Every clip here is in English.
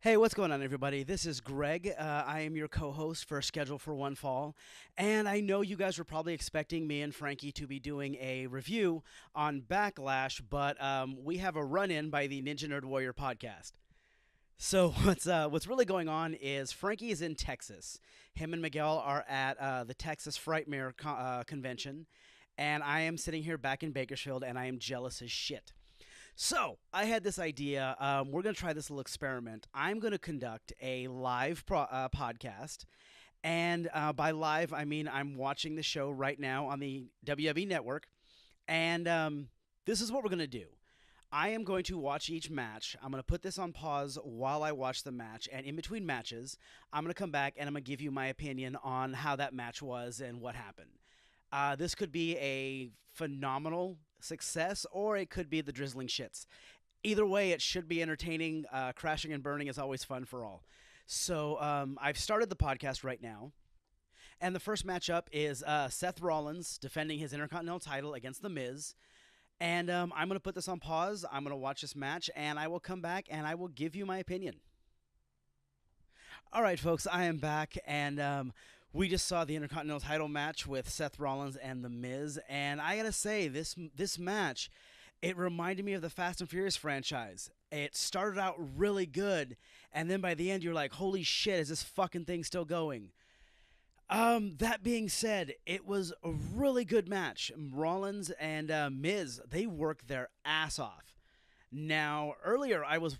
Hey, what's going on, everybody? This is Greg. I am your co host for Schedule for One Fall. And I know you guys were probably expecting me and Frankie to be doing a review on Backlash, but we have a run in by the Ninja Nerd Warrior podcast. So what's really going on is Frankie is in Texas. Him and Miguel are at the Texas Frightmare convention, and I am sitting here back in Bakersfield, and I am jealous as shit. So I had this idea. We're going to try this little experiment. I'm going to conduct a live podcast. And by live, I mean I'm watching the show right now on the WWE Network. And this is what we're going to do. I am going to watch each match. I'm going to put this on pause while I watch the match. And in between matches, I'm going to come back and I'm going to give you my opinion on how that match was and what happened. This could be a phenomenal success, or it could be the drizzling shits. Either way, it should be entertaining. Crashing and burning is always fun for all. So I've started the podcast right now, and the first matchup is Seth Rollins defending his Intercontinental title against The Miz. And I'm going to put this on pause. I'm going to watch this match, and I will come back and I will give you my opinion. All right, folks, I am back, and we just saw the Intercontinental title match with Seth Rollins and The Miz, and I gotta say, this match, it reminded me of the Fast and Furious franchise. It started out really good, and then by the end, you're like, holy shit, is this fucking thing still going? That being said, it was a really good match. Rollins and Miz, they worked their ass off. Now, earlier I was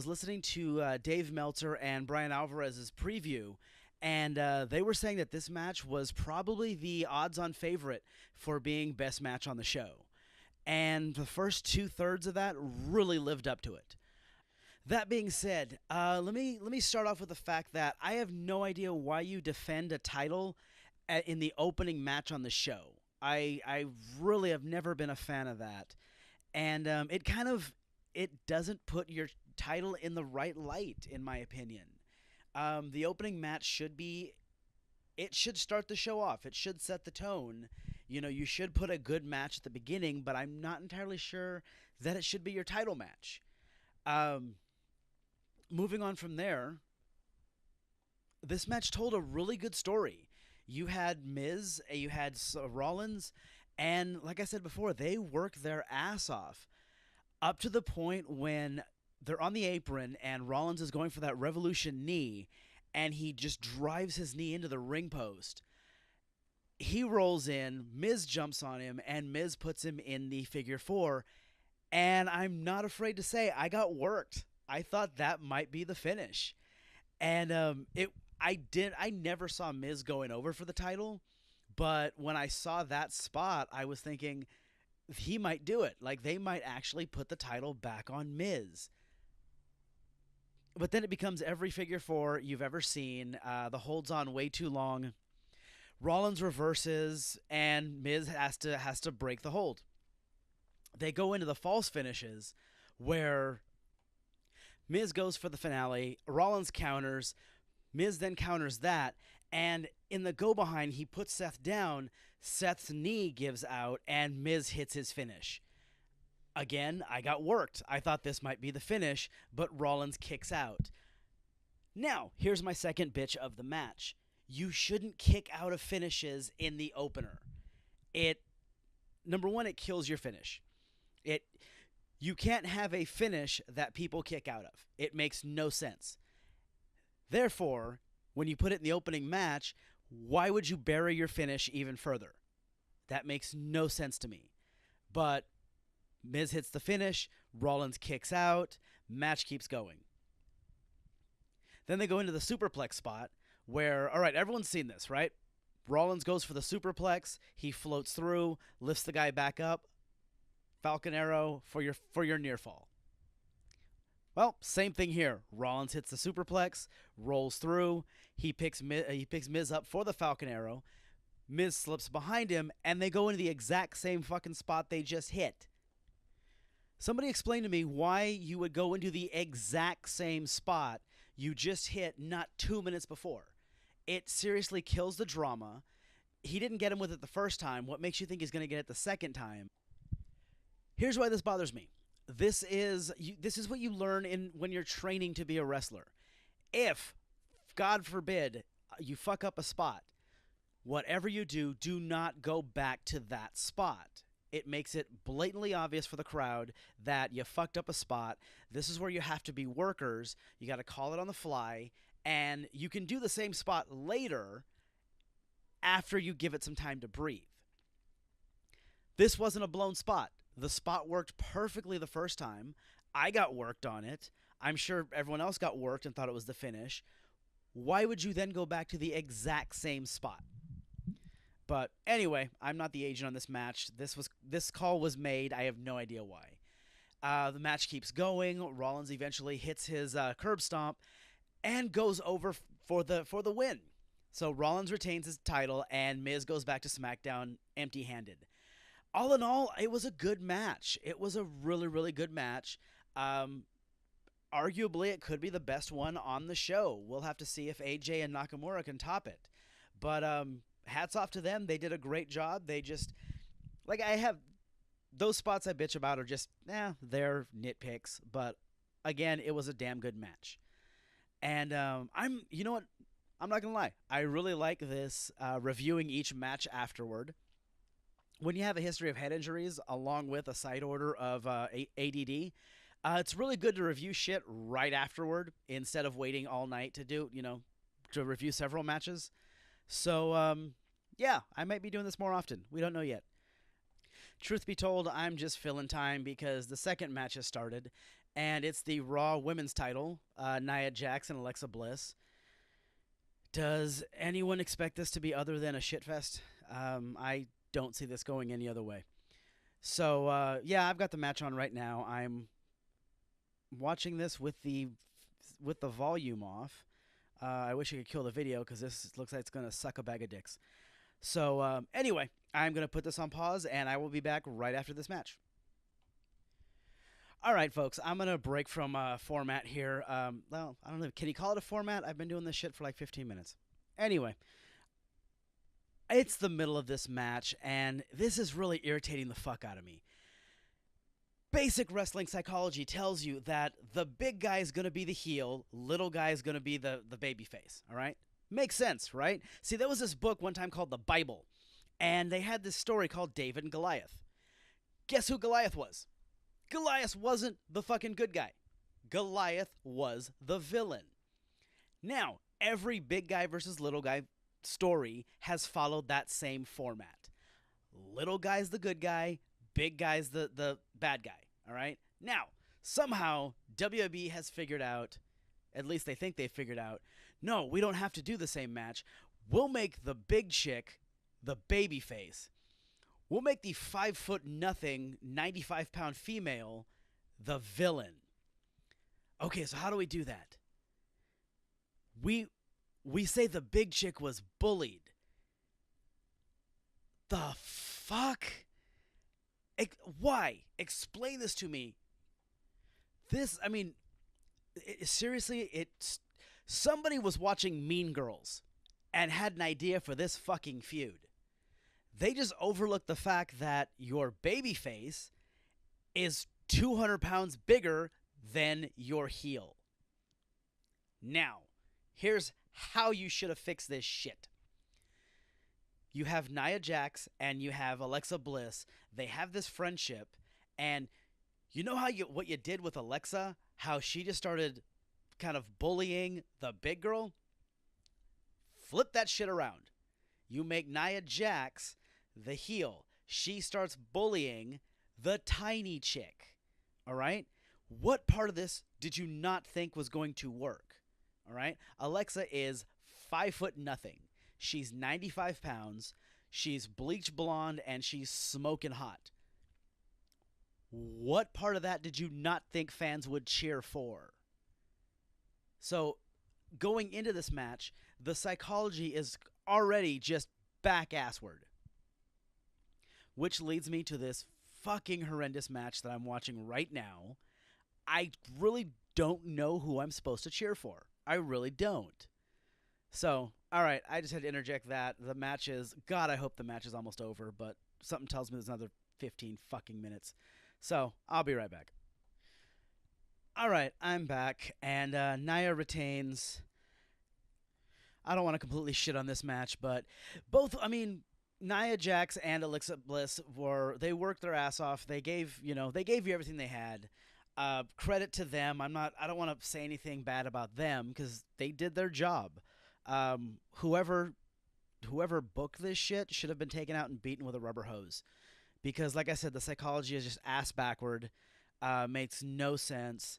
listening to Dave Meltzer and Brian Alvarez's preview, and they were saying that this match was probably the odds-on favorite for being best match on the show. And the first two-thirds of that really lived up to it. That being said, let me start off with the fact that I have no idea why you defend a title in the opening match on the show. I really have never been a fan of that, and it doesn't put your title in the right light, in my opinion. The opening match it should start the show off. It should set the tone. You know, you should put a good match at the beginning, but I'm not entirely sure that it should be your title match. Um, Moving on from there, this match told a really good story. You had Miz, you had Rollins, and like I said before, they worked their ass off up to the point when they're on the apron and Rollins is going for that revolution knee and he just drives his knee into the ring post. He rolls in, Miz jumps on him, and Miz puts him in the figure four. And I'm not afraid to say I got worked. I thought that might be the finish. And I never saw Miz going over for the title, but when I saw that spot, I was thinking he might do it. Like, they might actually put the title back on Miz. But then it becomes every figure four you've ever seen. The hold's on way too long. Rollins reverses, and Miz has to break the hold. They go into the false finishes, where Miz goes for the finale. Rollins counters. Miz then counters that, and in the go behind, he puts Seth down. Seth's knee gives out, and Miz hits his finish. Again, I got worked. I thought this might be the finish, but Rollins kicks out. Now, here's my second bitch of the match. You shouldn't kick out of finishes in the opener. Number one, it kills your finish. You can't have a finish that people kick out of. It makes no sense. Therefore, when you put it in the opening match, why would you bury your finish even further? That makes no sense to me. But Miz hits the finish, Rollins kicks out, match keeps going. Then they go into the superplex spot where, all right, everyone's seen this, right? Rollins goes for the superplex, he floats through, lifts the guy back up, Falcon Arrow for your near fall. Well, same thing here. Rollins hits the superplex, rolls through, he picks Miz up for the Falcon Arrow. Miz slips behind him, and they go into the exact same fucking spot they just hit. Somebody explain to me why you would go into the exact same spot you just hit not 2 minutes before. It seriously kills the drama. He didn't get him with it the first time. What makes you think he's going to get it the second time? Here's why this bothers me. This is what you learn when you're training to be a wrestler. If, God forbid, you fuck up a spot, whatever you do, do not go back to that spot. It makes it blatantly obvious for the crowd that you fucked up a spot. This is where you have to be workers. You got to call it on the fly, and you can do the same spot later after you give it some time to breathe. This wasn't a blown spot. The spot worked perfectly the first time. I got worked on it. I'm sure everyone else got worked and thought it was the finish. Why would you then go back to the exact same spot? But anyway, I'm not the agent on this match. This call was made. I have no idea why. The match keeps going. Rollins eventually hits his curb stomp and goes over for the win. So Rollins retains his title, and Miz goes back to SmackDown empty-handed. All in all, it was a good match. It was a really, really good match. Arguably, it could be the best one on the show. We'll have to see if AJ and Nakamura can top it. But hats off to them. They did a great job. They just, like, I have those spots I bitch about are just, they're nitpicks. But again, it was a damn good match. And you know what? I'm not going to lie. I really like this reviewing each match afterward. When you have a history of head injuries along with a side order of ADD, it's really good to review shit right afterward instead of waiting all night to review several matches. So, yeah, I might be doing this more often. We don't know yet. Truth be told, I'm just filling time because the second match has started, and it's the Raw Women's title, Nia Jax and Alexa Bliss. Does anyone expect this to be other than a shitfest? I don't see this going any other way. So, yeah, I've got the match on right now. I'm watching this with the volume off. I wish I could kill the video because this looks like it's going to suck a bag of dicks. So, anyway, I'm going to put this on pause, and I will be back right after this match. All right, folks, I'm going to break from format here. Well, I don't know. Can you call it a format? I've been doing this shit for like 15 minutes. Anyway, it's the middle of this match, and this is really irritating the fuck out of me. Basic wrestling psychology tells you that the big guy is going to be the heel, little guy is going to be the baby face, all right? Makes sense, right? See, there was this book one time called The Bible, and they had this story called David and Goliath. Guess who Goliath was? Goliath wasn't the fucking good guy. Goliath was the villain. Now, every big guy versus little guy story has followed that same format. Little guy's the good guy, big guy's the bad guy, all right? Now, somehow, WWE has figured out, at least they think they figured out, no, we don't have to do the same match. We'll make the big chick the baby face. We'll make the 5'0", 95-pound female the villain. Okay, so how do we do that? We say the big chick was bullied. The fuck? Why? Explain this to me. Seriously, somebody was watching Mean Girls and had an idea for this fucking feud. They just overlooked the fact that your babyface is 200 pounds bigger than your heel. Now, here's how you should have fixed this shit. You have Nia Jax and you have Alexa Bliss. They have this friendship, and you know what you did with Alexa? How she just started kind of bullying the big girl? Flip that shit around. You make Nia Jax the heel. She starts bullying the tiny chick. All right? What part of this did you not think was going to work? All right? Alexa is 5'0". She's 95 pounds. She's bleach blonde, and she's smoking hot. What part of that did you not think fans would cheer for? So, going into this match, the psychology is already just back-assward. Which leads me to this fucking horrendous match that I'm watching right now. I really don't know who I'm supposed to cheer for. I really don't. So, all right, I just had to interject that. The match is, God, I hope the match is almost over, but something tells me there's another 15 fucking minutes. So, I'll be right back. All right, I'm back, and Nia retains. I don't want to completely shit on this match, but both, I mean, Nia Jax and Alexa Bliss they worked their ass off. They gave you everything they had. Credit to them. I don't want to say anything bad about them because they did their job. Whoever booked this shit should have been taken out and beaten with a rubber hose because, like I said, the psychology is just ass backward. Makes no sense.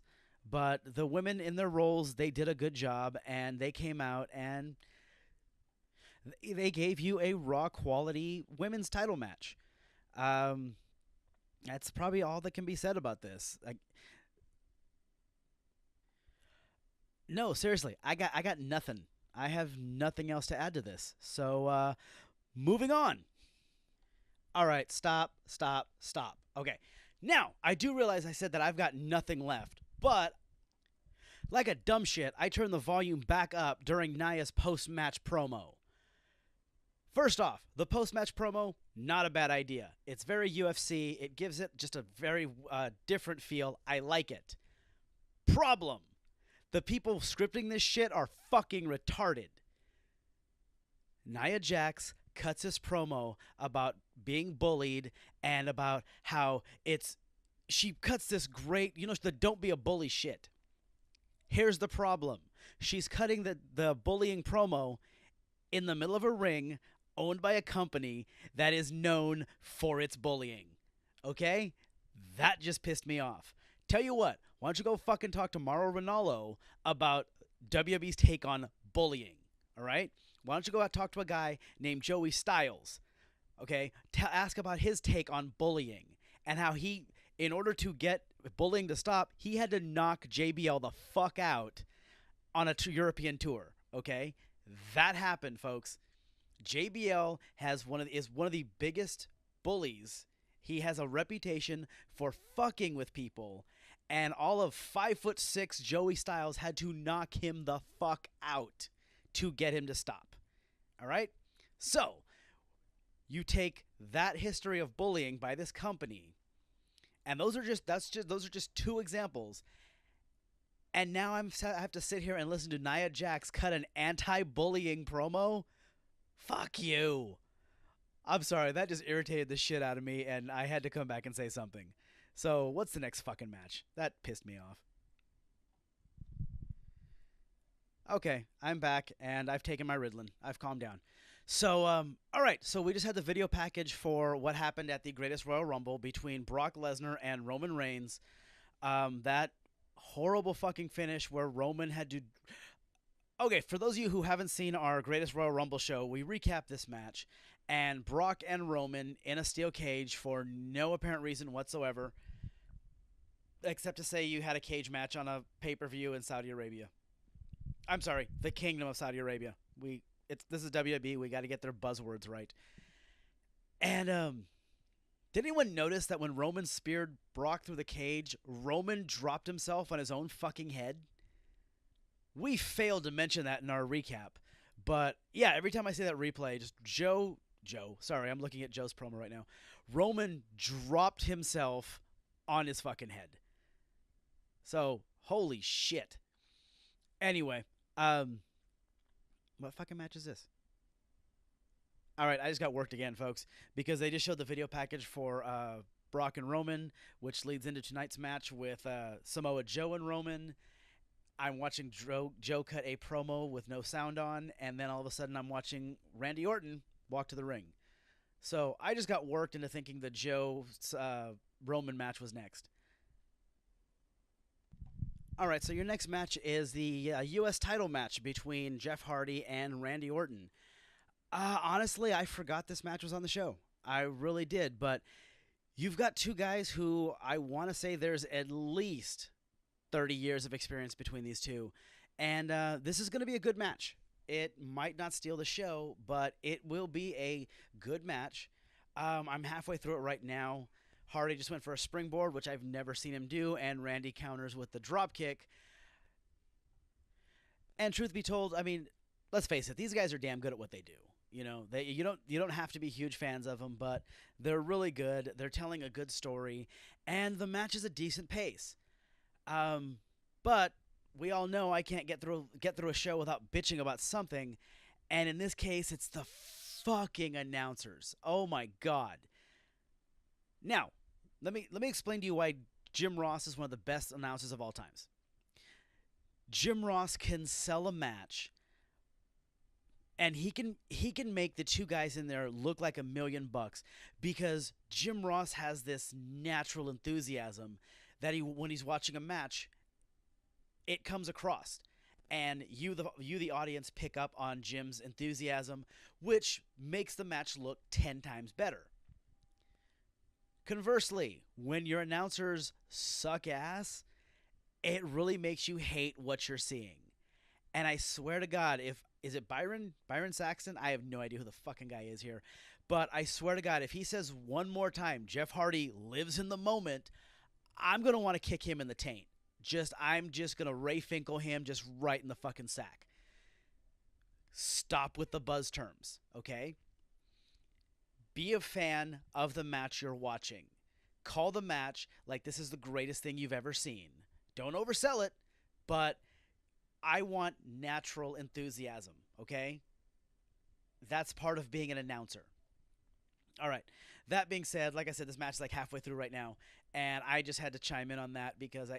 But the women in their roles, they did a good job, and they came out and they gave you a raw quality women's title match. Um, that's probably all that can be said about this. No, seriously, I got nothing. I have nothing else to add to this. So moving on. All right, stop, stop, stop. Okay. Now, I do realize I said that I've got nothing left, but like a dumb shit, I turned the volume back up during Nia's post match promo. First off, the post match promo, not a bad idea. It's very UFC, it gives it just a very different feel. I like it. Problem: the people scripting this shit are fucking retarded. Nia Jax cuts his promo about being bullied and about how she cuts this great, the don't be a bully shit. Here's the problem. She's cutting the bullying promo in the middle of a ring owned by a company that is known for its bullying. Okay? That just pissed me off. Tell you what, why don't you go fucking talk to Mauro Ranallo about WWE's take on bullying? All right? Why don't you go out and talk to a guy named Joey Styles? Okay? Ask about his take on bullying and how he, in order to get bullying to stop, he had to knock JBL the fuck out on a European tour. Okay? That happened, folks. JBL is one of the biggest bullies. He has a reputation for fucking with people, and all of 5'6" Joey Styles had to knock him the fuck out to get him to stop. All right? So, you take that history of bullying by this company, and those are just two examples. And now I have to sit here and listen to Nia Jax cut an anti-bullying promo. Fuck you. I'm sorry, that just irritated the shit out of me, and I had to come back and say something. So, what's the next fucking match? That pissed me off. Okay, I'm back, and I've taken my Ritalin. I've calmed down. So, all right. So we just had the video package for what happened at the Greatest Royal Rumble between Brock Lesnar and Roman Reigns. That horrible fucking finish where Roman had to. Okay, for those of you who haven't seen our Greatest Royal Rumble show, we recap this match, and Brock and Roman in a steel cage for no apparent reason whatsoever, except to say you had a cage match on a pay-per-view in Saudi Arabia. I'm sorry, the Kingdom of Saudi Arabia. This is WWE. We got to get their buzzwords right. And did anyone notice that when Roman speared Brock through the cage, Roman dropped himself on his own fucking head? We failed to mention that in our recap. But yeah, every time I see that replay, just Joe, sorry, I'm looking at Joe's promo right now. Roman dropped himself on his fucking head. So, holy shit. Anyway, what fucking match is this? All right, I just got worked again, folks, because they just showed the video package for Brock and Roman, which leads into tonight's match with Samoa Joe and Roman. I'm watching Joe cut a promo with no sound on, and then all of a sudden I'm watching Randy Orton walk to the ring. So I just got worked into thinking the Joe Roman match was next. All right, so your next match is the U.S. title match between Jeff Hardy and Randy Orton. Honestly, I forgot this match was on the show. I really did, but you've got two guys who I want to say there's at least 30 years of experience between these two, and this is going to be a good match. It might not steal the show, but it will be a good match. I'm halfway through it right now. Hardy just went for a springboard, which I've never seen him do, and Randy counters with the drop kick. And truth be told, I mean, let's face it, these guys are damn good at what they do. You know, you don't have to be huge fans of them, but they're really good. They're telling a good story, and the match is a decent pace. Um, but we all know I can't get through a show without bitching about something, and in this case, it's the fucking announcers. Oh my god! Now, let me explain to you why Jim Ross is one of the best announcers of all times. Jim Ross can sell a match, and he can make the two guys in there look like $1,000,000 because Jim Ross has this natural enthusiasm that he when he's watching a match, it comes across, and you the audience pick up on Jim's enthusiasm, which makes the match look 10 times better. Conversely, when your announcers suck ass, it really makes you hate what you're seeing. And I swear to God, if is it Byron Saxton? I have no idea who the fucking guy is here, but I swear to God, if he says one more time, Jeff Hardy lives in the moment, I'm gonna want to kick him in the taint. I'm just gonna Ray Finkel him just right in the fucking sack. Stop with the buzz terms, okay? Be a fan of the match you're watching. Call the match like this is the greatest thing you've ever seen. Don't oversell it, but I want natural enthusiasm, okay? That's part of being an announcer. All right. That being said, like I said, this match is like halfway through right now, and I just had to chime in on that because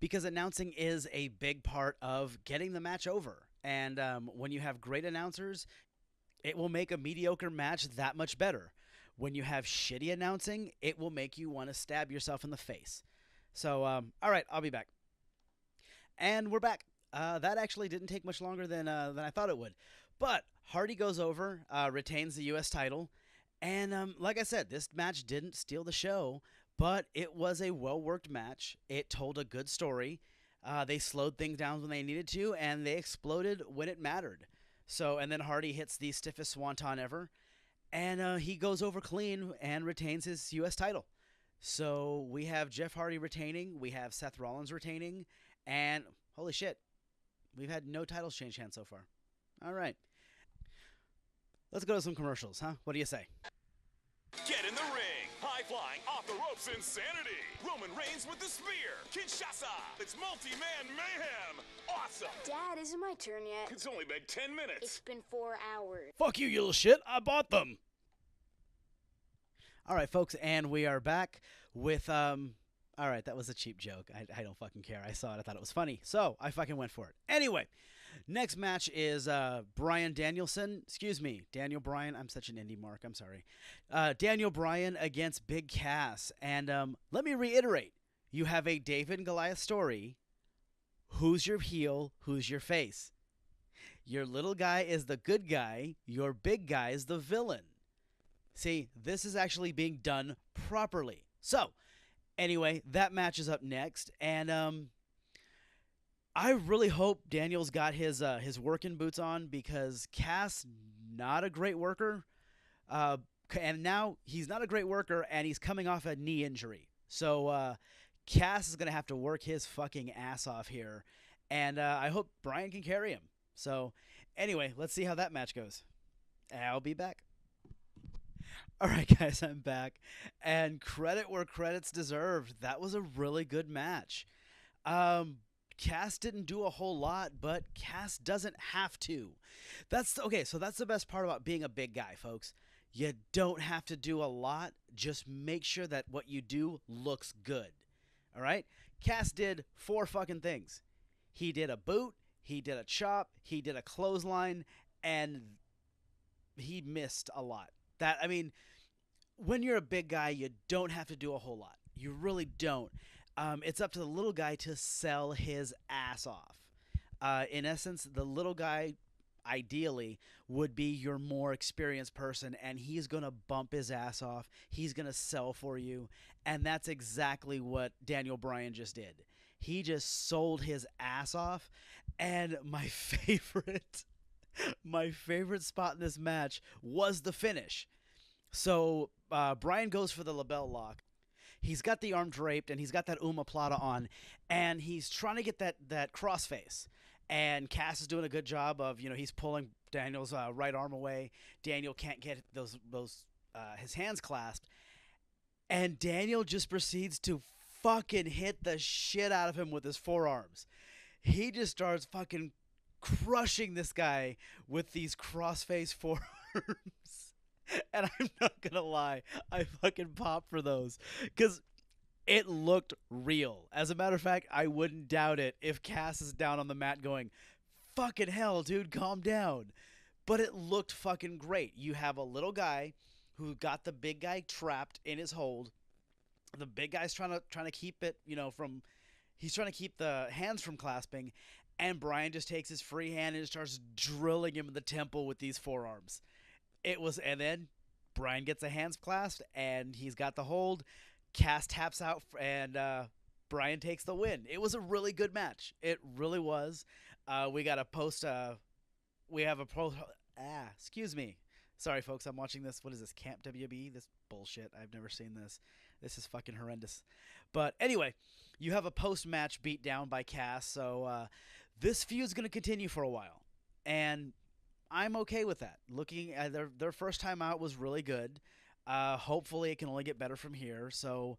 because announcing is a big part of getting the match over. And when you have great announcers, it will make a mediocre match that much better. When you have shitty announcing, it will make you want to stab yourself in the face. So, all right, I'll be back. And we're back. That actually didn't take much longer than I thought it would. But Hardy goes over, retains the U.S. title, and like I said, this match didn't steal the show, but it was a well-worked match. It told a good story. They slowed things down when they needed to, and they exploded when it mattered. So, and then Hardy hits the stiffest swanton ever, and he goes over clean and retains his U.S. title. So we have Jeff Hardy retaining, we have Seth Rollins retaining, and holy shit, we've had no titles change hands so far. All right. Let's go to some commercials, huh? What do you say? Get in the ring. High flying, off the ropes insanity. Roman Reigns with the spear. Kinshasa. It's multi-man mayhem. Awesome. Dad, isn't my turn yet? It's only been 10 minutes. It's been 4 hours. Fuck you, you little shit. I bought them. All right, folks, and we are back with, all right, that was a cheap joke. I don't fucking care. I saw it. I thought it was funny. So I fucking went for it. Anyway, next match is Bryan Danielson. Excuse me, Daniel Bryan. I'm such an indie mark. I'm sorry. Daniel Bryan against Big Cass. And let me reiterate. You have a David and Goliath story. Who's your heel? Who's your face? Your little guy is the good guy. Your big guy is the villain. See, this is actually being done properly. So, anyway, that match is up next. And I really hope Daniel's got his working boots on because Cass, not a great worker. And now he's not a great worker, and he's coming off a knee injury. So Cass is going to have to work his fucking ass off here. And I hope Bryan can carry him. So anyway, let's see how that match goes. I'll be back. All right, guys, I'm back. And credit where credit's deserved. That was a really good match. Cass didn't do a whole lot, but Cass doesn't have to. Okay, so that's the best part about being a big guy, folks. You don't have to do a lot. Just make sure that what you do looks good. All right? Cass did 4 fucking things. He did a boot, he did a chop, he did a clothesline, and he missed a lot. When you're a big guy, you don't have to do a whole lot. You really don't. It's up to the little guy to sell his ass off. In essence, the little guy, ideally, would be your more experienced person, and he's going to bump his ass off. He's going to sell for you, and that's exactly what Daniel Bryan just did. He just sold his ass off, and my favorite spot in this match was the finish. So Bryan goes for the label lock. He's got the arm draped, and he's got that omoplata on, and he's trying to get that crossface. And Cass is doing a good job of, he's pulling Daniel's right arm away. Daniel can't get his hands clasped, and Daniel just proceeds to fucking hit the shit out of him with his forearms. He just starts fucking crushing this guy with these crossface forearms. And I'm not gonna lie, I fucking popped for those because it looked real. As a matter of fact, I wouldn't doubt it if Cass is down on the mat going, fucking hell, dude, calm down. But it looked fucking great. You have a little guy who got the big guy trapped in his hold. The big guy's trying to keep it, from he's trying to keep the hands from clasping, and Brian just takes his free hand and starts drilling him in the temple with these forearms. And then Brian gets a hands clasped and he's got the hold. Cass taps out and Brian takes the win. It was a really good match. It really was. We got a post. We have a post. Excuse me. Sorry, folks. I'm watching this. What is this? Camp WB? This bullshit. I've never seen this. This is fucking horrendous. But anyway, you have a post-match beatdown by Cass. So this feud's going to continue for a while. And I'm okay with that. Looking at their first time out was really good. Hopefully it can only get better from here. So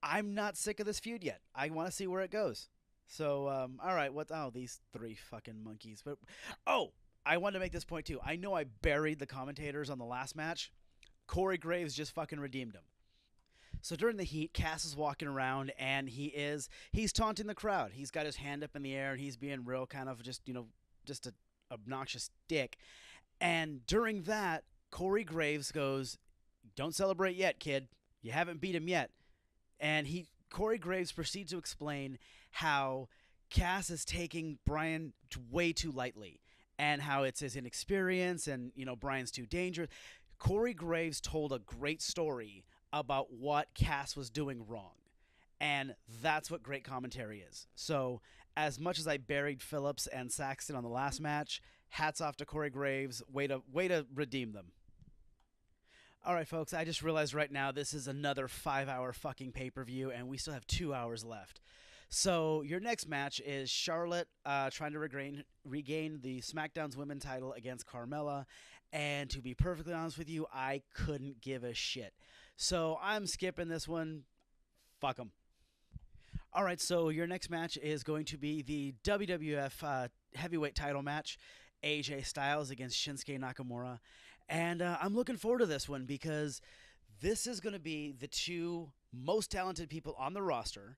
I'm not sick of this feud yet. I want to see where it goes. So, all right. These three fucking monkeys. But I wanted to make this point too. I know I buried the commentators on the last match. Corey Graves just fucking redeemed him. So during the heat, Cass is walking around and he's taunting the crowd. He's got his hand up in the air and he's being real kind of just a obnoxious dick. And during that, Corey Graves goes, "Don't celebrate yet, kid. You haven't beat him yet." And Corey Graves proceeds to explain how Cass is taking Brian way too lightly and how it's his inexperience and, Brian's too dangerous. Corey Graves told a great story about what Cass was doing wrong. And that's what great commentary is. So as much as I buried Phillips and Saxton on the last match, hats off to Corey Graves. Way to redeem them. All right, folks, I just realized right now this is another 5-hour fucking pay-per-view, and we still have 2 hours left. So your next match is Charlotte trying to regain the SmackDown's women's title against Carmella. And to be perfectly honest with you, I couldn't give a shit. So I'm skipping this one. Fuck them. All right, so your next match is going to be the WWF heavyweight title match. AJ Styles against Shinsuke Nakamura. And I'm looking forward to this one because this is going to be the two most talented people on the roster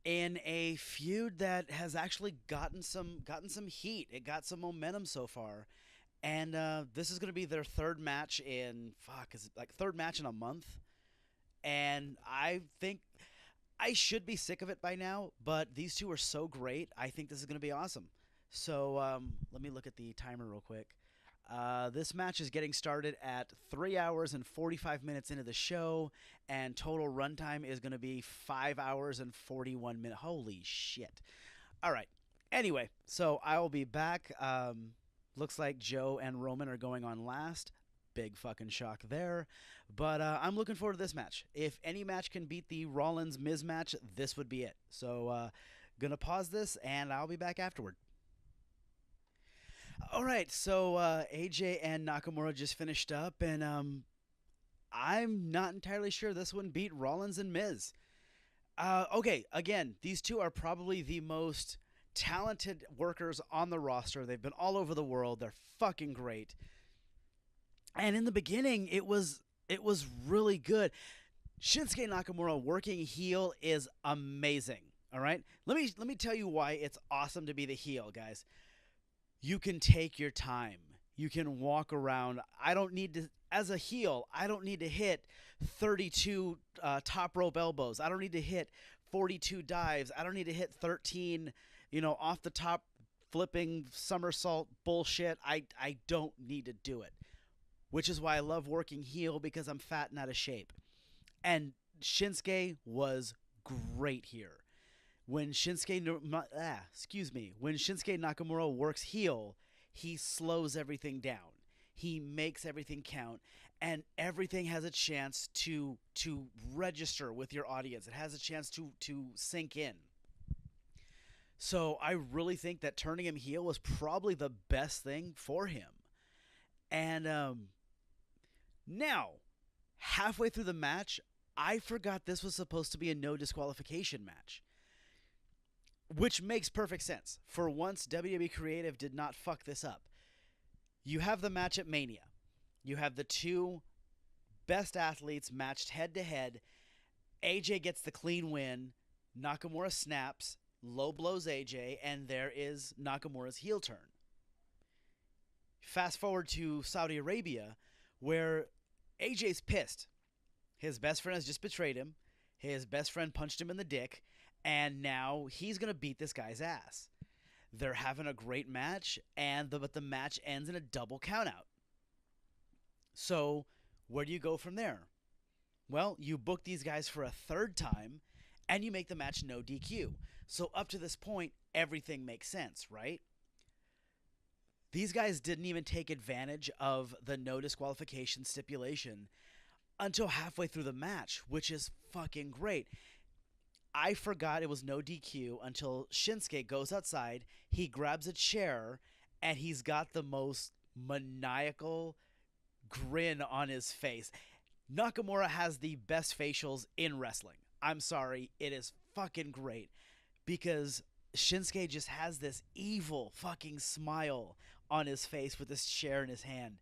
in a feud that has actually gotten some heat. It got some momentum so far. And this is going to be their third match in third match in a month. And I think I should be sick of it by now, but these two are so great. I think this is going to be awesome. So let me look at the timer real quick. This match is getting started at 3 hours and 45 minutes into the show, and total runtime is going to be 5 hours and 41 minutes. Holy shit. All right. Anyway, so I will be back. Looks like Joe and Roman are going on last. Big fucking shock there. But I'm looking forward to this match. If any match can beat the Rollins-Miz match, this would be it. So gonna pause this, and I'll be back afterward. All right, so AJ and Nakamura just finished up, and I'm not entirely sure this one beat Rollins and Miz. Okay, again, these two are probably the most talented workers on the roster. They've been all over the world. They're fucking great. And in the beginning, it was really good. Shinsuke Nakamura working heel is amazing. All right, let me tell you why it's awesome to be the heel, guys. You can take your time. You can walk around. As a heel, I don't need to hit 32 top rope elbows. I don't need to hit 42 dives. I don't need to hit 13, off the top flipping somersault bullshit. I don't need to do it. Which is why I love working heel, because I'm fat and out of shape. And Shinsuke was great here. When Shinsuke Nakamura works heel, he slows everything down. He makes everything count, and everything has a chance to register with your audience. It has a chance to sink in. So I really think that turning him heel was probably the best thing for him. And now, halfway through the match, I forgot this was supposed to be a no disqualification match. Which makes perfect sense. For once, WWE Creative did not fuck this up. You have the match at Mania. You have the two best athletes matched head to head. AJ gets the clean win. Nakamura snaps, low blows AJ, and there is Nakamura's heel turn. Fast forward to Saudi Arabia, where AJ's pissed. His best friend has just betrayed him. His best friend punched him in the dick, and now he's going to beat this guy's ass. They're having a great match, but the match ends in a double countout. So, where do you go from there? Well, you book these guys for a third time, and you make the match no DQ. So up to this point, everything makes sense, right? These guys didn't even take advantage of the no disqualification stipulation until halfway through the match, which is fucking great. I forgot it was no DQ until Shinsuke goes outside, he grabs a chair, and he's got the most maniacal grin on his face. Nakamura has the best facials in wrestling. I'm sorry, it is fucking great because Shinsuke just has this evil fucking smile on his face with this chair in his hand.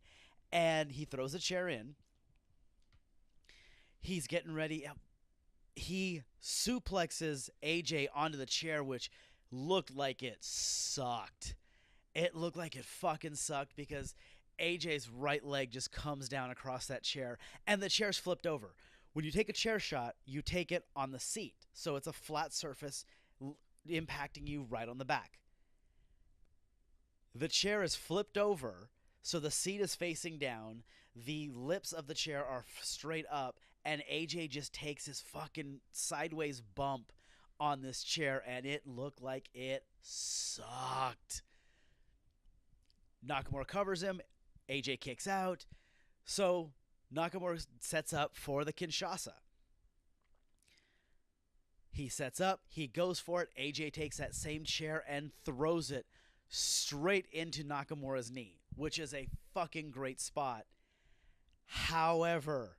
And he throws the chair in. He's getting ready. He suplexes AJ onto the chair, which looked like it sucked. It looked like it fucking sucked because AJ's right leg just comes down across that chair, and the chair's flipped over. When you take a chair shot, you take it on the seat, so it's a flat surface impacting you right on the back. The chair is flipped over, so the seat is facing down, the lips of the chair are straight up, and AJ just takes his fucking sideways bump on this chair, and it looked like it sucked. Nakamura covers him. AJ kicks out. So Nakamura sets up for the Kinshasa. He sets up. He goes for it. AJ takes that same chair and throws it straight into Nakamura's knee, which is a fucking great spot. However,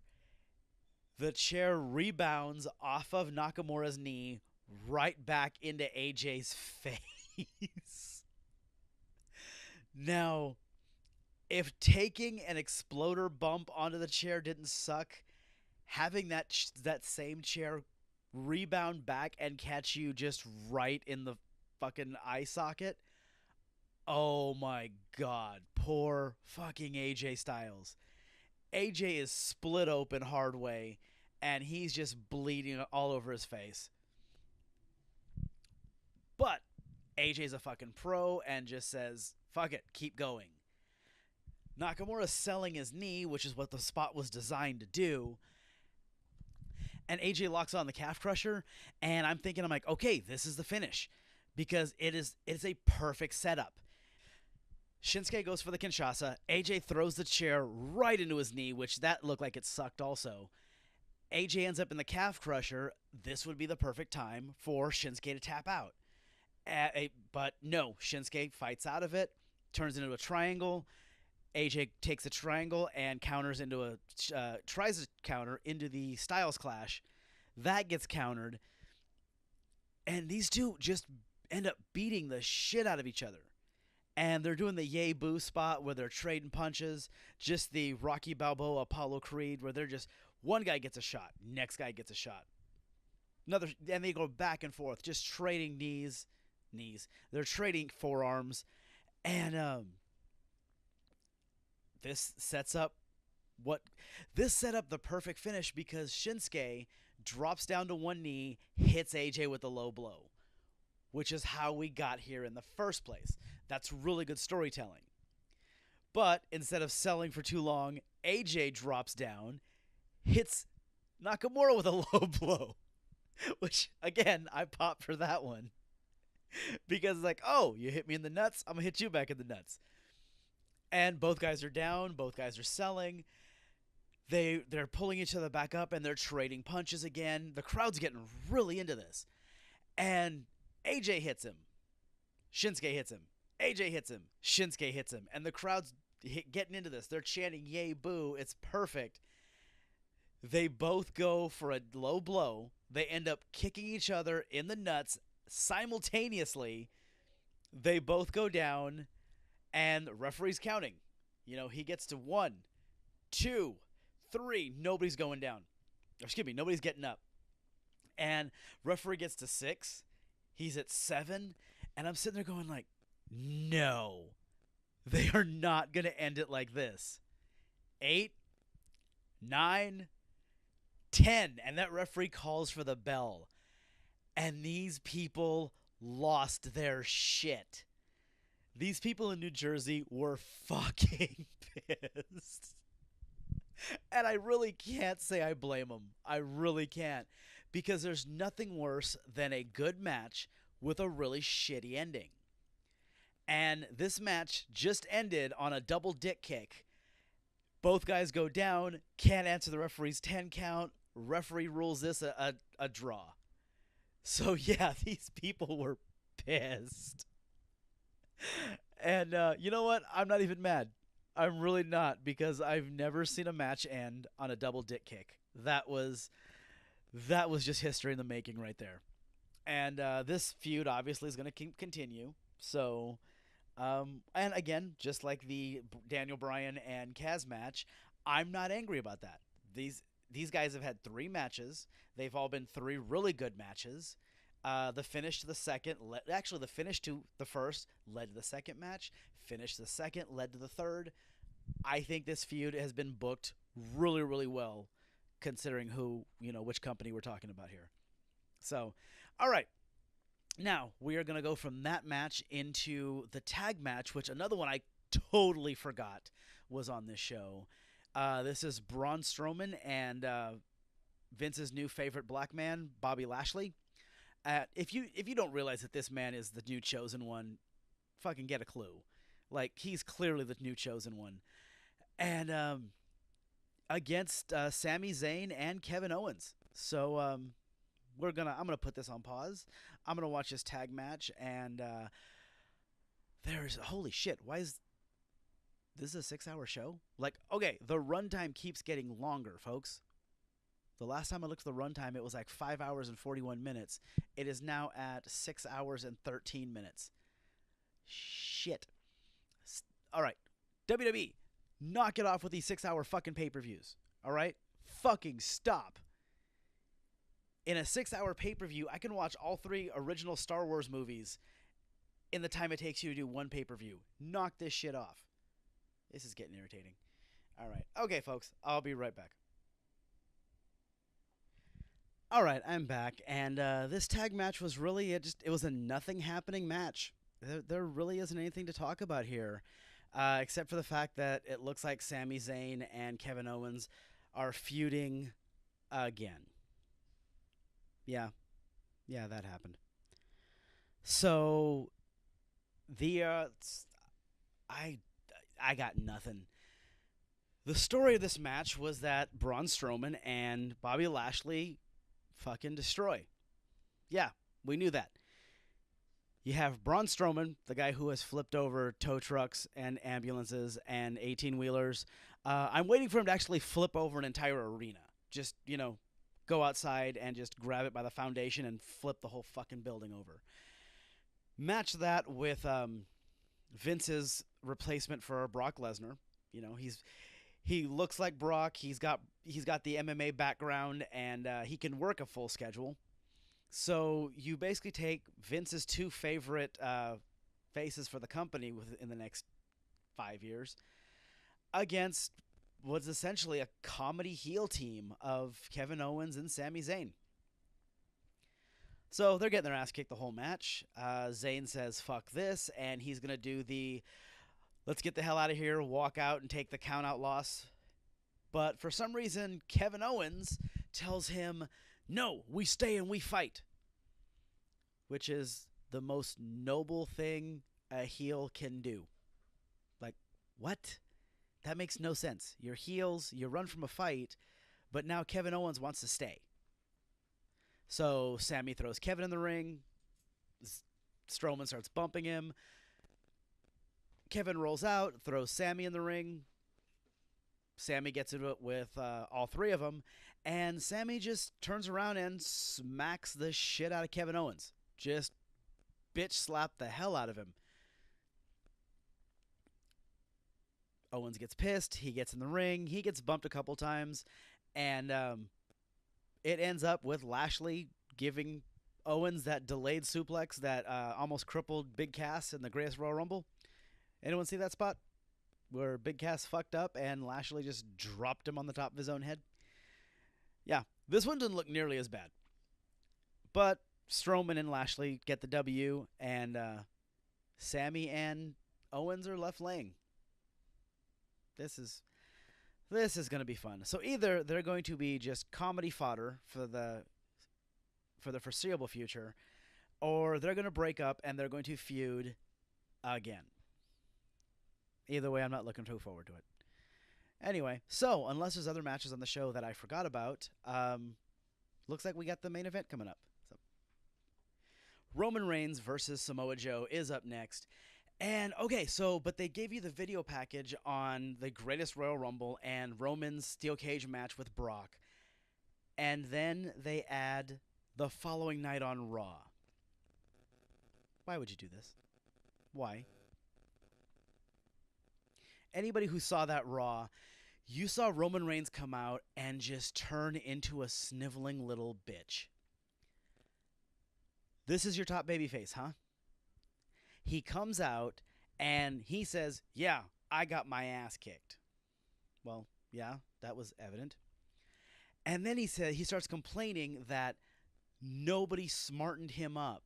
the chair rebounds off of Nakamura's knee right back into AJ's face. Now, if taking an exploder bump onto the chair didn't suck, having that same chair rebound back and catch you just right in the fucking eye socket, oh my god, poor fucking AJ Styles. AJ is split open hard way, and he's just bleeding all over his face. But AJ's a fucking pro and just says, fuck it, keep going. Nakamura's selling his knee, which is what the spot was designed to do. And AJ locks on the calf crusher, and I'm like, okay, this is the finish. Because it's a perfect setup. Shinsuke goes for the Kinshasa. AJ throws the chair right into his knee, which that looked like it sucked also. AJ ends up in the calf crusher. This would be the perfect time for Shinsuke to tap out. But no, Shinsuke fights out of it, turns into a triangle. AJ takes a triangle and tries to counter into the Styles Clash. That gets countered. And these two just end up beating the shit out of each other. And they're doing the yay boo spot where they're trading punches. Just the Rocky Balboa, Apollo Creed, where they're just, one guy gets a shot, next guy gets a shot. And they go back and forth, just trading knees. They're trading forearms. And this set up the perfect finish because Shinsuke drops down to one knee, hits AJ with a low blow, which is how we got here in the first place. That's really good storytelling. But instead of selling for too long, AJ drops down, hits Nakamura with a low blow, which, again, I pop for that one. Because it's like, oh, you hit me in the nuts, I'm going to hit you back in the nuts. And both guys are down, both guys are selling. They're pulling each other back up, and they're trading punches again. The crowd's getting really into this. And AJ hits him. Shinsuke hits him. AJ hits him. Shinsuke hits him. And the crowd's getting into this. They're chanting, yay, boo. It's perfect. They both go for a low blow. They end up kicking each other in the nuts simultaneously. They both go down, and the referee's counting. He gets to 1, 2, 3. Nobody's going down. Excuse me, nobody's getting up. And referee gets to 6. He's at 7. And I'm sitting there going like, no. They are not going to end it like this. 8, 9, 10. And that referee calls for the bell. And these people lost their shit. These people in New Jersey were fucking pissed. And I really can't say I blame them. I really can't. Because there's nothing worse than a good match with a really shitty ending. And this match just ended on a double dick kick. Both guys go down, can't answer the referee's 10 count. Referee rules this a draw. So yeah, these people were pissed. And you know what? I'm not even mad. I'm really not, because I've never seen a match end on a double dick kick. That was just history in the making right there. And this feud obviously is going to continue. So, and again, just like the Daniel Bryan and Kaz match, I'm not angry about that. These guys have had 3 matches. They've all been 3 really good matches. The finish to the second, the finish to the first led to the second match. Finish to the second led to the third. I think this feud has been booked really, really well, considering which company we're talking about here. So, all right. Now, we are going to go from that match into the tag match, which another one I totally forgot was on this show. This is Braun Strowman and Vince's new favorite black man, Bobby Lashley. If you don't realize that this man is the new chosen one, fucking get a clue. Like, he's clearly the new chosen one. And against Sami Zayn and Kevin Owens. So I'm gonna put this on pause. I'm gonna watch this tag match, and holy shit, why is this a 6-hour show? Like, okay, the runtime keeps getting longer, folks. The last time I looked at the runtime, it was like 5 hours and 41 minutes. It is now at 6 hours and 13 minutes. Shit. All right, WWE, knock it off with these 6-hour fucking pay-per-views. All right? Fucking stop. In a 6-hour pay-per-view, I can watch all 3 original Star Wars movies in the time it takes you to do one pay-per-view. Knock this shit off. This is getting irritating. All right. Okay, folks. I'll be right back. All right, I'm back. And this tag match was really it was a nothing happening match. There really isn't anything to talk about here. Except for the fact that it looks like Sami Zayn and Kevin Owens are feuding again. Yeah, that happened. So I got nothing. The story of this match was that Braun Strowman and Bobby Lashley fucking destroy. Yeah, we knew that. You have Braun Strowman, the guy who has flipped over tow trucks and ambulances and 18-wheelers. I'm waiting for him to actually flip over an entire arena. Just, go outside and just grab it by the foundation and flip the whole fucking building over. Match that with Vince's replacement for Brock Lesnar. He looks like Brock. He's got the MMA background, and he can work a full schedule. So you basically take Vince's 2 favorite faces for the company in the next 5 years against what's essentially a comedy heel team of Kevin Owens and Sami Zayn. So they're getting their ass kicked the whole match. Zayn says, fuck this, and he's going to do the let's get the hell out of here, walk out, and take the count-out loss. But for some reason, Kevin Owens tells him, no, we stay and we fight. Which is the most noble thing a heel can do. Like, what? That makes no sense. You're heels, you run from a fight, but now Kevin Owens wants to stay. So Sami throws Kevin in the ring. Strowman starts bumping him. Kevin rolls out, throws Sami in the ring. Sami gets into it with all 3 of them. And Sammy just turns around and smacks the shit out of Kevin Owens. Just bitch slap the hell out of him. Owens gets pissed. He gets in the ring. He gets bumped a couple times. And it ends up with Lashley giving Owens that delayed suplex that almost crippled Big Cass in the Greatest Royal Rumble. Anyone see that spot? Where Big Cass fucked up and Lashley just dropped him on the top of his own head? Yeah, this one didn't look nearly as bad. But Strowman and Lashley get the W, and Sammy and Owens are left laying. This is going to be fun. So either they're going to be just comedy fodder for the foreseeable future, or they're going to break up and they're going to feud again. Either way, I'm not looking too forward to it. Anyway, so unless there's other matches on the show that I forgot about, looks like we got the main event coming up. So, Roman Reigns versus Samoa Joe is up next. And, okay, but they gave you the video package on the Greatest Royal Rumble and Roman's steel cage match with Brock. And then they add the following night on Raw. Why would you do this? Why? Anybody who saw that Raw, you saw Roman Reigns come out and just turn into a sniveling little bitch. This is your top babyface, huh? He comes out and he says, yeah, I got my ass kicked. Well, yeah, that was evident. And then he starts complaining that nobody smartened him up.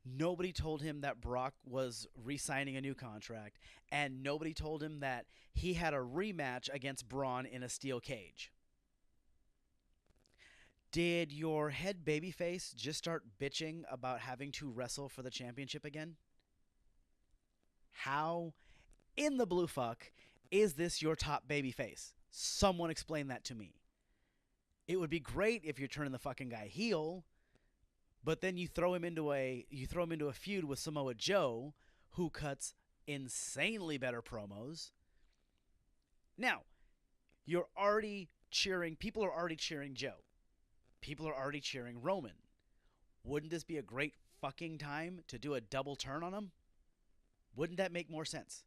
Nobody told him that Brock was re-signing a new contract, and nobody told him that he had a rematch against Braun in a steel cage. Did your head babyface just start bitching about having to wrestle for the championship again? How in the blue fuck is this your top babyface? Someone explain that to me. It would be great if you're turning the fucking guy heel, but then you throw him into a feud with Samoa Joe, who cuts insanely better promos. Now, you're already cheering. People are already cheering Joe. People are already cheering Roman. Wouldn't this be a great fucking time to do a double turn on him? Wouldn't that make more sense?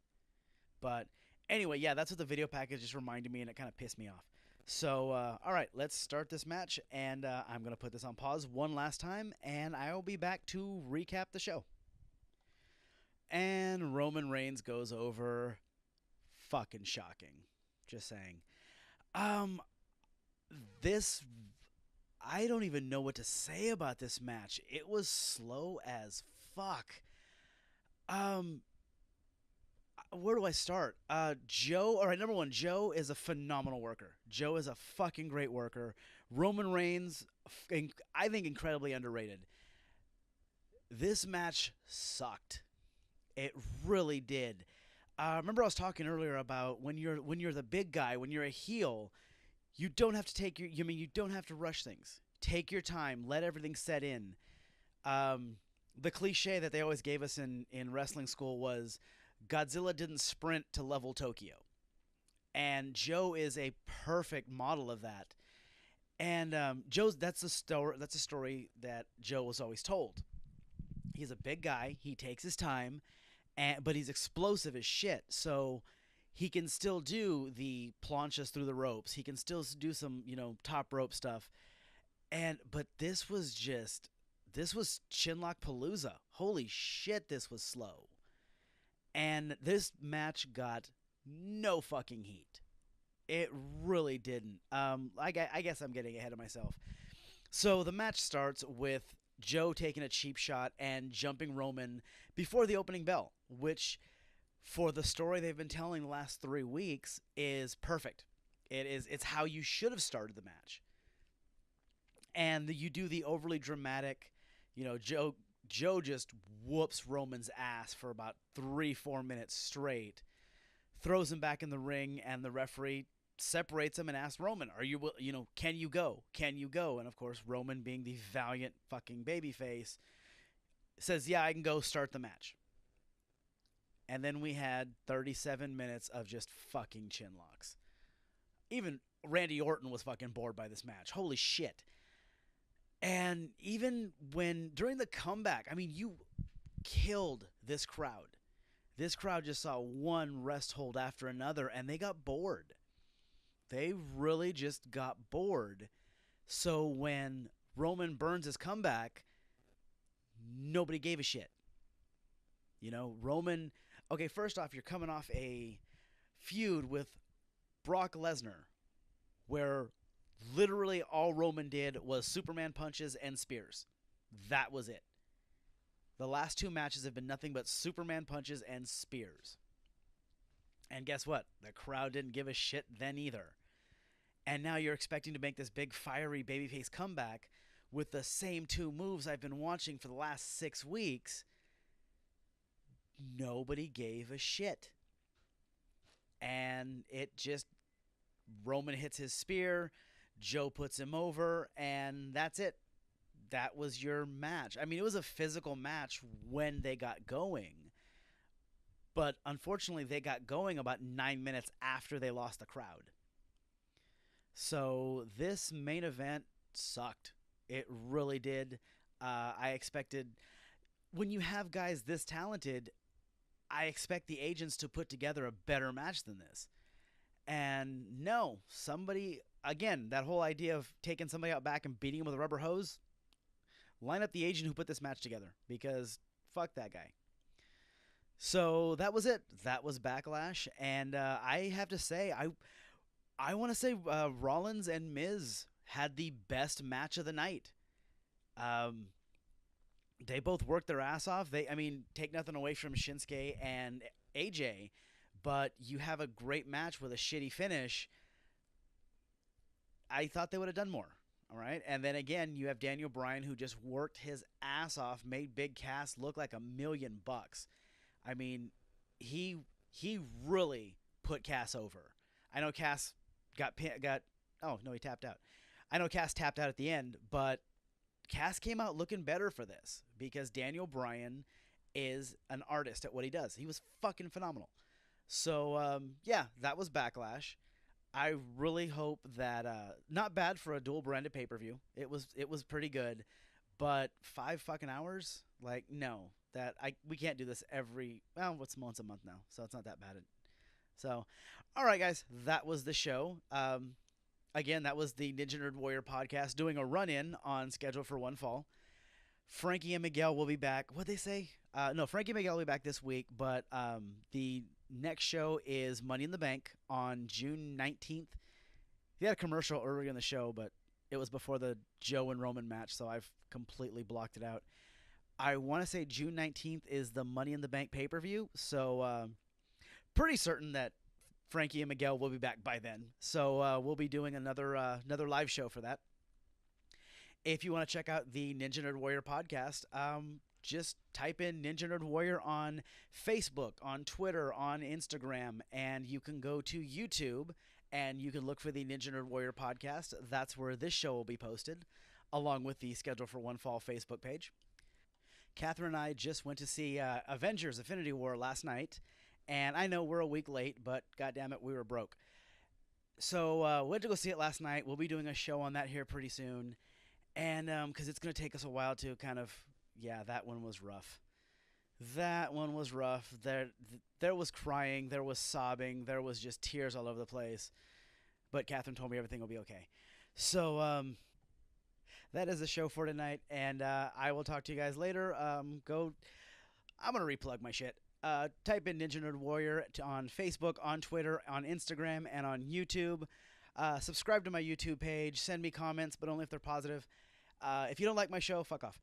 But anyway, yeah, that's what the video package just reminded me, and it kind of pissed me off. So, all right, let's start this match, and I'm going to put this on pause one last time, and I will be back to recap the show. And Roman Reigns goes over. Fucking shocking. Just saying. I don't even know what to say about this match. It was slow as fuck. Where do I start? Joe, all right, number one, Joe is a phenomenal worker. Joe is a fucking great worker. Roman Reigns, I think incredibly underrated. This match sucked. It really did. Remember I was talking earlier about when you're the big guy, when you're a heel, you don't have to you don't have to rush things. Take your time, let everything set in. The cliche that they always gave us in wrestling school was Godzilla didn't sprint to level Tokyo. And Joe is a perfect model of that. And that's a story that Joe was always told. He's a big guy, he takes his time, but he's explosive as shit. So he can still do the planchas through the ropes. He can still do some, top rope stuff. But this was Chinlock Palooza. Holy shit, this was slow. And this match got no fucking heat. It really didn't. I guess I'm getting ahead of myself. So the match starts with Joe taking a cheap shot and jumping Roman before the opening bell, which for the story they've been telling the last 3 weeks is perfect. It's how you should have started the match. And you do the overly dramatic, Joe just whoops Roman's ass for about 3-4 minutes straight, throws him back in the ring, and the referee separates him and asks Roman, can you go? Can you go? And of course, Roman, being the valiant fucking babyface, says, yeah, I can go, start the match. And then we had 37 minutes of just fucking chin locks. Even Randy Orton was fucking bored by this match. Holy shit. And even when, during the comeback, I mean, you killed this crowd. This crowd just saw one rest hold after another, and they got bored. They really just got bored. So when Roman burns his comeback, nobody gave a shit. You know, Roman, okay, first off, you're coming off a feud with Brock Lesnar, where literally all Roman did was Superman punches and spears. That was it. The last two matches have been nothing but Superman punches and spears. And guess what? The crowd didn't give a shit then either. And now you're expecting to make this big fiery babyface comeback with the same two moves I've been watching for the last 6 weeks. Nobody gave a shit. And it just, Roman hits his spear, Joe puts him over, and that's it. That was your match. I mean, it was a physical match when they got going. But unfortunately, they got going about 9 minutes after they lost the crowd. So this main event sucked. It really did. I expected, when you have guys this talented, I expect the agents to put together a better match than this. And no, somebody, again, that whole idea of taking somebody out back and beating him with a rubber hose, line up the agent who put this match together, because fuck that guy. So that was it. That was Backlash. And I have to say, I want to say Rollins and Miz had the best match of the night. They both worked their ass off. I mean, take nothing away from Shinsuke and AJ, but you have a great match with a shitty finish. I thought they would have done more. All right. And then again, you have Daniel Bryan, who just worked his ass off, made Big Cass look like $1,000,000. I mean, he really put Cass over. I know Cass he tapped out. I know Cass tapped out at the end, but Cass came out looking better for this because Daniel Bryan is an artist at what he does. He was fucking phenomenal. So, yeah, that was Backlash. I really hope that, not bad for a dual-branded pay-per-view. It was pretty good, but 5 fucking hours? Like, no. We can't do this once a month now, so it's not that bad. So, all right, guys, that was the show. Again, that was the Ninja Nerd Warrior podcast doing a run-in on Schedule for One Fall. Frankie and Miguel will be back. What'd they say? No, Frankie and Miguel will be back this week, but the next show is Money in the Bank on June 19th. He had a commercial earlier in the show, but it was before the Joe and Roman match, so I've completely blocked it out. I want to say June 19th is the Money in the Bank pay-per-view, so pretty certain that Frankie and Miguel will be back by then. So we'll be doing another live show for that. If you want to check out the Ninja Nerd Warrior podcast, just type in Ninja Nerd Warrior on Facebook, on Twitter, on Instagram, and you can go to YouTube and you can look for the Ninja Nerd Warrior podcast. That's where this show will be posted, along with the Schedule for One Fall Facebook page. Catherine and I just went to see Avengers Infinity War last night, and I know we're a week late, but goddammit, we were broke. So we went to go see it last night. We'll be doing a show on that here pretty soon, and because it's going to take us a while to kind of, that one was rough. That one was rough. There was crying, there was sobbing, there was just tears all over the place, but Catherine told me everything will be okay. So, that is the show for tonight, and I will talk to you guys later. I'm going to replug my shit. Type in Ninja Nerd Warrior on Facebook, on Twitter, on Instagram, and on YouTube. Subscribe to my YouTube page. Send me comments, but only if they're positive. If you don't like my show, fuck off.